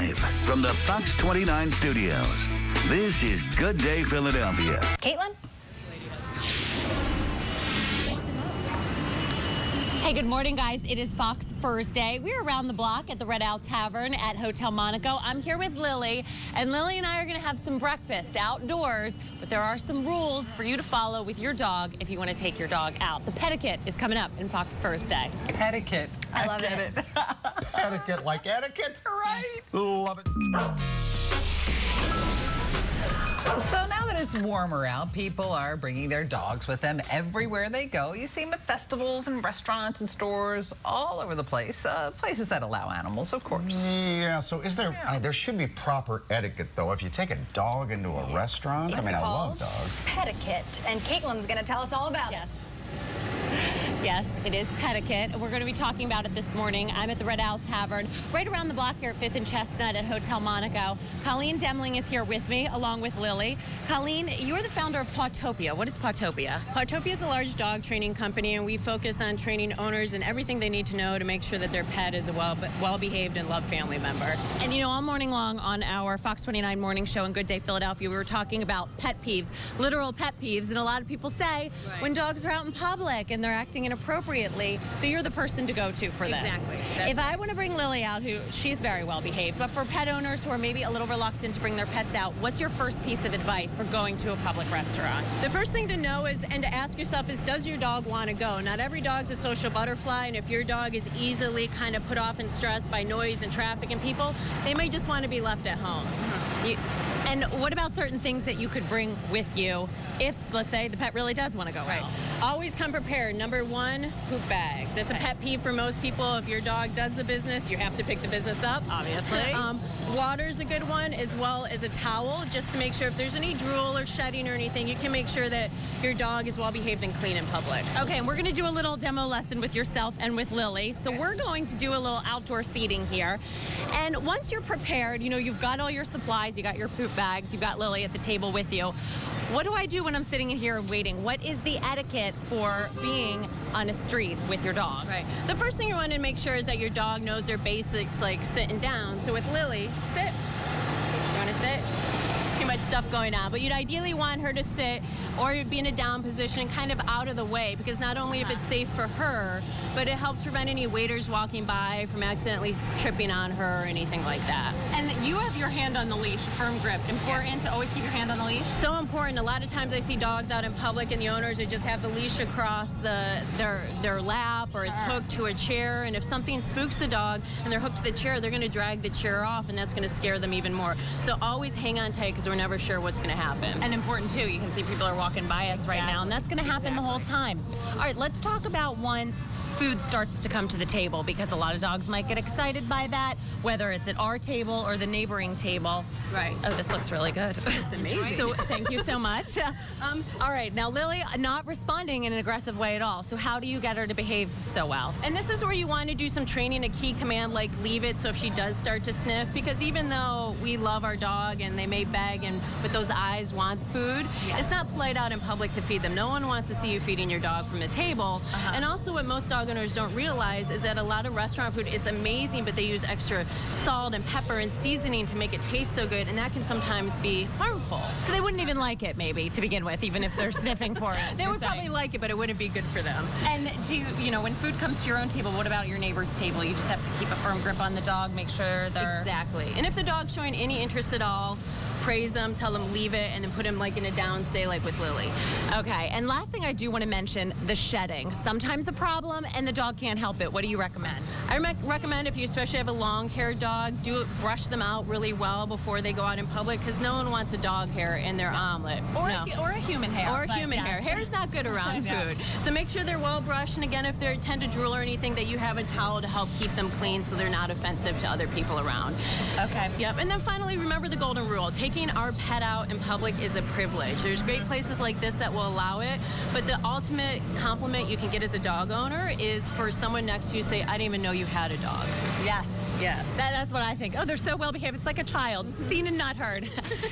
Live from the Fox 29 studios, this is Good Day Philadelphia. Caitlin? Hey, good morning, guys. It is Fox Thursday. We're around the block at the Red Owl Tavern at Hotel Monaco. I'm here with Lily, and Lily and I are going to have some breakfast outdoors, but there are some rules for you to follow with your dog if you want to take your dog out. The Etiquette is coming up in Fox Thursday. Etiquette. I love it. Etiquette like etiquette, right? Love it. So now that it's warmer out, people are bringing their dogs with them everywhere they go. You see them at festivals and restaurants and stores all over the place. Places that allow animals, of course. Yeah, so is there, there should be proper etiquette, though. If you take a dog into a restaurant, I mean, I love dogs. Etiquette, and Caitlin's going to tell us all about it. Yes, it is Etiquette. We're going to be talking about it this morning. I'm at the Red Owl Tavern, right around the block here at 5th and Chestnut at Hotel Monaco. Colleen Demling is here with me, along with Lily. Colleen, you're the founder of Pawtopia. What is Pawtopia? Pawtopia is a large dog training company, and we focus on training owners and everything they need to know to make sure that their pet is a well-behaved and loved family member. And you know, all morning long on our Fox 29 morning show on Good Day Philadelphia, we were talking about pet peeves, literal pet peeves, and a lot of people say when dogs are out in public and they're acting inappropriately, so you're the person to go to for this. Exactly. If I want to bring Lily out, she's very well behaved, but for pet owners who are maybe a little reluctant to bring their pets out, what's your first piece of advice for going to a public restaurant? The first thing to know is, and to ask yourself is, does your dog want to go? Not every dog's a social butterfly, and if your dog is easily kind of put off and stressed by noise and traffic and people, they may just want to be left at home. And what about certain things that you could bring with you if, let's say, the pet really does want to go out? Always come prepared. Number one, poop bags. It's a pet peeve for most people. If your dog does the business, you have to pick the business up. Obviously. Water's a good one, as well as a towel, just to make sure if there's any drool or shedding or anything, you can make sure that your dog is well behaved and clean in public. Okay, and we're going to do a little demo lesson with yourself and with Lily. So we're going to do a little outdoor seating here. And once you're prepared, you know, you've got all your supplies, you got your poop bags, you've got Lily at the table with you. What do I do when I'm sitting in here and waiting? What is the etiquette for being on a street with your dog? Right. The first thing you want to make sure is that your dog knows their basics, like sitting down. So with Lily, sit. You want to sit? Too much stuff going on, but you'd ideally want her to sit or be in a down position, kind of out of the way, because not only if it's safe for her, but it helps prevent any waiters walking by from accidentally tripping on her or anything like that. And you have your hand on the leash, firm grip. Important to always keep your hand on the leash? So important. A lot of times I see dogs out in public and the owners, they just have the leash across their lap, or it's hooked to a chair, and if something spooks the dog and they're hooked to the chair, they're going to drag the chair off, and that's going to scare them even more. So always hang on tight, because we're never sure what's going to happen. And important too, you can see people are walking by us right now, and that's going to happen the whole time. All right, let's talk about once food starts to come to the table, because a lot of dogs might get excited by that, whether it's at our table or the neighboring table. Right. Oh, this looks really good. It's amazing. So thank you so much. All right, now Lily not responding in an aggressive way at all. So how do you get her to behave so well? And this is where you want to do some training, a key command like leave it, so if she does start to sniff, because even though we love our dog and they may beg and with those eyes want food, it's not polite out in public to feed them. No one wants to see you feeding your dog from the table. And also what most dog owners don't realize is that a lot of restaurant food, it's amazing, but they use extra salt and pepper and seasoning to make it taste so good, and that can sometimes be harmful. So they wouldn't even like it, maybe, to begin with, even if they're sniffing for it. They would probably like it, but it wouldn't be good for them. And do you know, when food comes to your own table, what about your neighbor's table? You just have to keep a firm grip on the dog, make sure they're... Exactly. And if the dog's showing any interest at all, praise them, tell them leave it, and then put him like in a down stay like with Lily. Okay, and last thing I do want to mention, the shedding. Sometimes a problem and the dog can't help it. What do you recommend? I recommend, if you especially have a long-haired dog, brush them out really well before they go out in public, because no one wants a dog hair in their omelet. Or a human hair. Or a human hair. Hair's not good around food. So make sure they're well brushed, and again, if they tend to drool or anything, that you have a towel to help keep them clean so they're not offensive to other people around. Okay. Yep, and then finally, remember the golden rule. Taking our pet out in public is a privilege. There's great places like this that will allow it, but the ultimate compliment you can get as a dog owner is for someone next to you say, I didn't even know you had a dog. Yes. Yes. That's what I think. Oh, they're so well behaved. It's like a child, seen and not heard.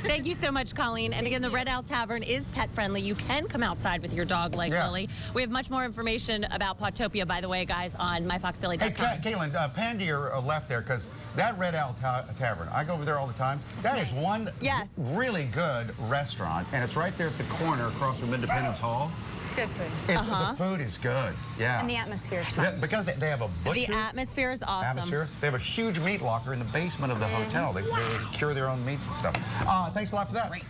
Thank you so much, Colleen. And again, the Red Owl Tavern is pet friendly. You can come outside with your dog like Lily. We have much more information about Pawtopia, by the way, guys, on myfoxphilly.com. Hey, Caitlin, pan to your left there, because that Red Owl Tavern, I go over there all the time. That is one really good restaurant, and it's right there at the corner across from Independence Hall. Good food. The food is good, yeah. And the atmosphere is fun. Because they have a butcher. The atmosphere is awesome. They have a huge meat locker in the basement of the hotel. They cure their own meats and stuff. Thanks a lot for that. Great.